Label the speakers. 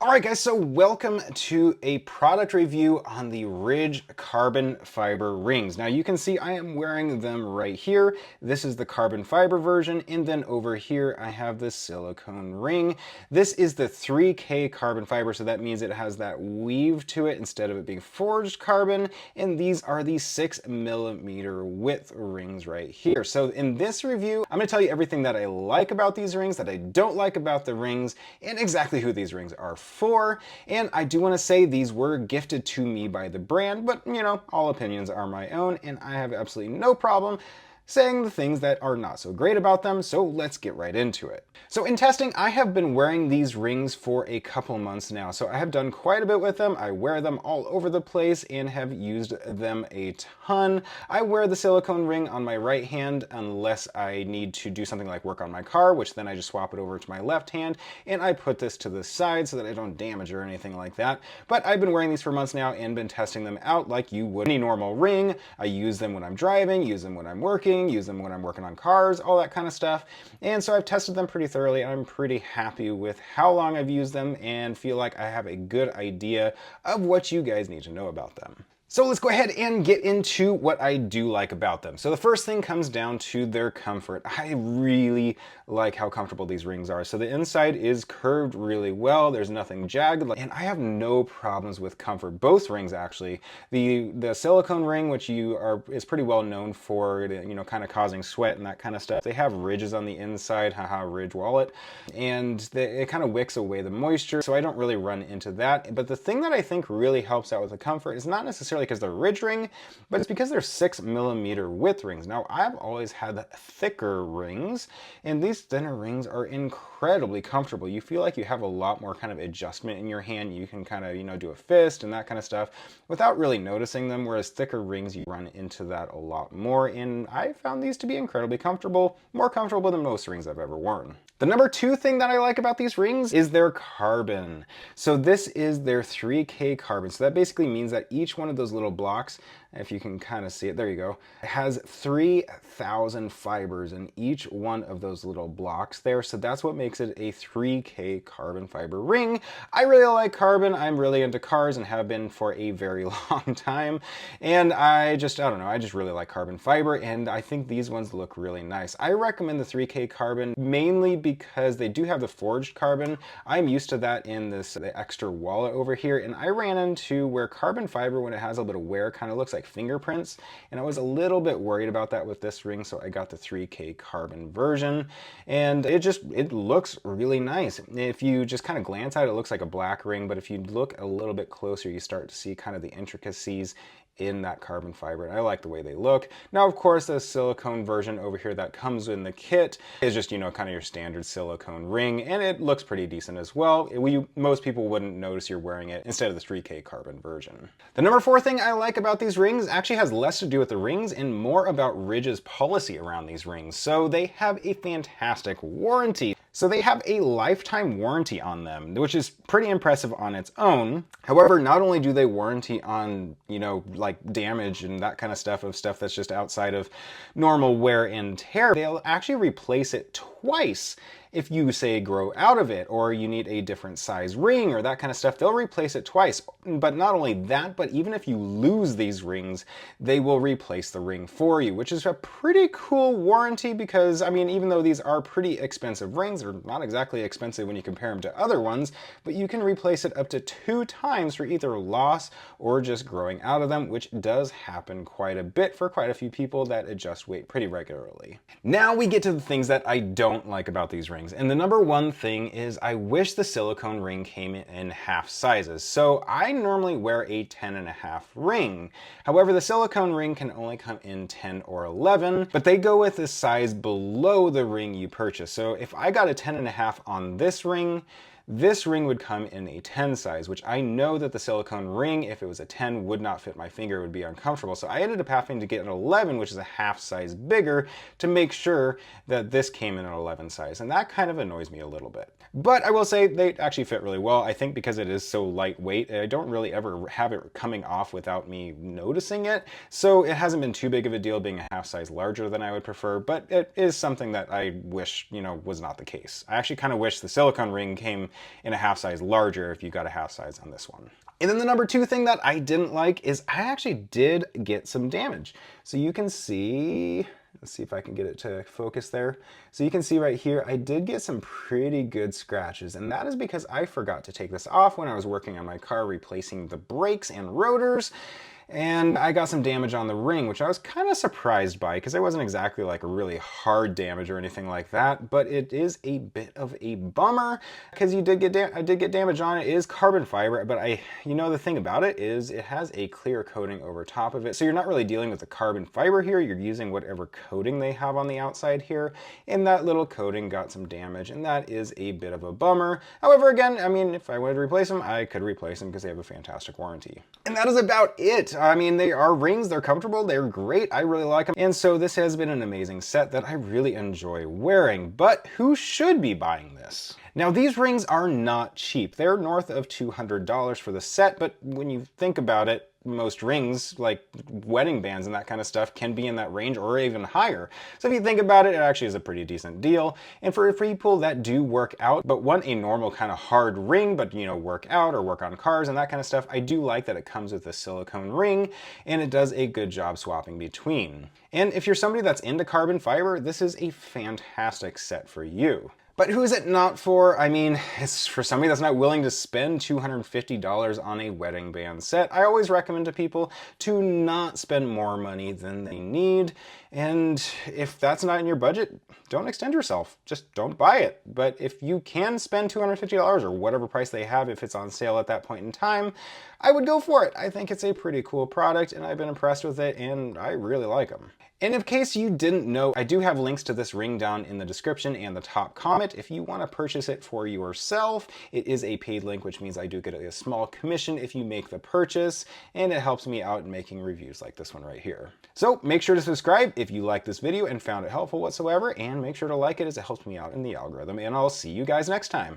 Speaker 1: Alright guys, so welcome to a product review on the Ridge carbon fiber rings. Now you can see I am wearing them right here. This is the carbon fiber version, and then over here I have the silicone ring. This is the 3K carbon fiber, so that means it has that weave to it instead of it being forged carbon, and these are the 6mm width rings right here. So in this review, I'm going to tell you everything that I like about these rings, that I don't like about the rings, and exactly who these rings are for. And I do want to say these were gifted to me by the brand, but you know, all opinions are my own, and I have absolutely no problem saying the things that are not so great about them, so let's get right into it. So in testing, I have been wearing these rings for a couple months now, so I have done quite a bit with them. I wear them all over the place and have used them a ton. I wear the silicone ring on my right hand unless I need to do something like work on my car, which then I just swap it over to my left hand, and I put this to the side so that I don't damage or anything like that. But I've been wearing these for months now and been testing them out like you would any normal ring. I use them when I'm driving, use them when I'm working, use them when I'm working on cars, all that kind of stuff. And so I've tested them pretty thoroughly, and I'm pretty happy with how long I've used them and feel like I have a good idea of what you guys need to know about them. So let's go ahead and get into what I do like about them. So the first thing comes down to their comfort. I really like how comfortable these rings are. So the inside is curved really well. There's nothing jagged, and I have no problems with comfort. Both rings actually. The silicone ring, which is pretty well known for, you know, kind of causing sweat and that kind of stuff. They have ridges on the inside, haha, Ridge wallet, and it kind of wicks away the moisture. So I don't really run into that. But the thing that I think really helps out with the comfort is not necessarily because they're Ridge ring, but it's because they're 6mm width rings. Now I've always had thicker rings, and these thinner rings are incredibly comfortable. You feel like you have a lot more kind of adjustment in your hand. You can kind of, you know, do a fist and that kind of stuff without really noticing them, whereas thicker rings, you run into that a lot more, and I found these to be incredibly comfortable, more comfortable than most rings I've ever worn. The number two thing that I like about these rings is their carbon. So this is their 3K carbon. So that basically means that each one of those little blocks, if you can kind of see it, there you go, has 3,000 fibers in each one of those little blocks there. So that's what makes it a 3K carbon fiber ring. I really like carbon. I'm really into cars and have been for a very long time. And I don't know, I just really like carbon fiber, and I think these ones look really nice. I recommend the 3K carbon mainly because they do have the forged carbon. I'm used to that in the extra wallet over here, and I ran into where carbon fiber, when it has a little wear, kind of looks like fingerprints, and I was a little bit worried about that with this ring, so I got the 3K carbon version, and it looks really nice. If you just kind of glance at it, it looks like a black ring, but if you look a little bit closer, you start to see kind of the intricacies in that carbon fiber, and I like the way they look. Now, of course, the silicone version over here that comes in the kit is just, you know, kind of your standard silicone ring, and it looks pretty decent as well. Most people wouldn't notice you're wearing it instead of the 3K carbon version. The number four thing I like about these rings actually has less to do with the rings and more about Ridge's policy around these rings. So they have a fantastic warranty. So they have a lifetime warranty on them, which is pretty impressive on its own. However, not only do they warranty on, you know, like damage and that kind of stuff that's just outside of normal wear and tear, they'll actually replace it twice. If you, say, grow out of it, or you need a different size ring or that kind of stuff, they'll replace it twice. But not only that, but even if you lose these rings, they will replace the ring for you, which is a pretty cool warranty because, I mean, even though these are pretty expensive rings, they're not exactly expensive when you compare them to other ones, but you can replace it up to 2 times for either loss or just growing out of them, which does happen quite a bit for quite a few people that adjust weight pretty regularly. Now we get to the things that I don't like about these rings. And the number one thing is I wish the silicone ring came in half sizes. So I normally wear a 10.5 ring. However, the silicone ring can only come in 10 or 11, but they go with the size below the ring you purchase. So if I got a 10.5 on this ring would come in a 10 size, which I know that the silicone ring, if it was a 10, would not fit my finger, it would be uncomfortable. So I ended up having to get an 11, which is a half size bigger, to make sure that this came in an 11 size. And that kind of annoys me a little bit. But I will say they actually fit really well. I think because it is so lightweight, I don't really ever have it coming off without me noticing it. So it hasn't been too big of a deal being a half size larger than I would prefer, but it is something that I wish, you know, was not the case. I actually kind of wish the silicone ring came and a half size larger if you got a half size on this one. And then the number 2 thing that I didn't like is I actually did get some damage. So you can see, let's see if I can get it to focus there. So you can see right here, I did get some pretty good scratches, and that is because I forgot to take this off when I was working on my car replacing the brakes and rotors. And I got some damage on the ring, which I was kind of surprised by because it wasn't exactly like a really hard damage or anything like that, but it is a bit of a bummer because I did get damage on it. It is carbon fiber, but the thing about it is it has a clear coating over top of it. So you're not really dealing with the carbon fiber here. You're using whatever coating they have on the outside here. And that little coating got some damage, and that is a bit of a bummer. However, again, I mean, if I wanted to replace them, I could replace them because they have a fantastic warranty. And that is about it. I mean, they are rings, they're comfortable, they're great, I really like them. And so this has been an amazing set that I really enjoy wearing. But who should be buying this? Now, these rings are not cheap. They're north of $200 for the set, but when you think about it, most rings, like wedding bands and that kind of stuff, can be in that range or even higher. So if you think about it, it actually is a pretty decent deal. And for people that do work out, but want a normal kind of hard ring, but work out or work on cars and that kind of stuff, I do like that it comes with a silicone ring and it does a good job swapping between. And if you're somebody that's into carbon fiber, this is a fantastic set for you. But who is it not for? I mean, it's for somebody that's not willing to spend $250 on a wedding band set. I always recommend to people to not spend more money than they need. And if that's not in your budget, don't extend yourself. Just don't buy it. But if you can spend $250 or whatever price they have, if it's on sale at that point in time, I would go for it. I think it's a pretty cool product and I've been impressed with it and I really like them. And in case you didn't know, I do have links to this ring down in the description and the top comment. If you want to purchase it for yourself, it is a paid link, which means I do get a small commission if you make the purchase, and it helps me out in making reviews like this one right here. So make sure to subscribe if you liked this video and found it helpful whatsoever, and make sure to like it as it helps me out in the algorithm, and I'll see you guys next time.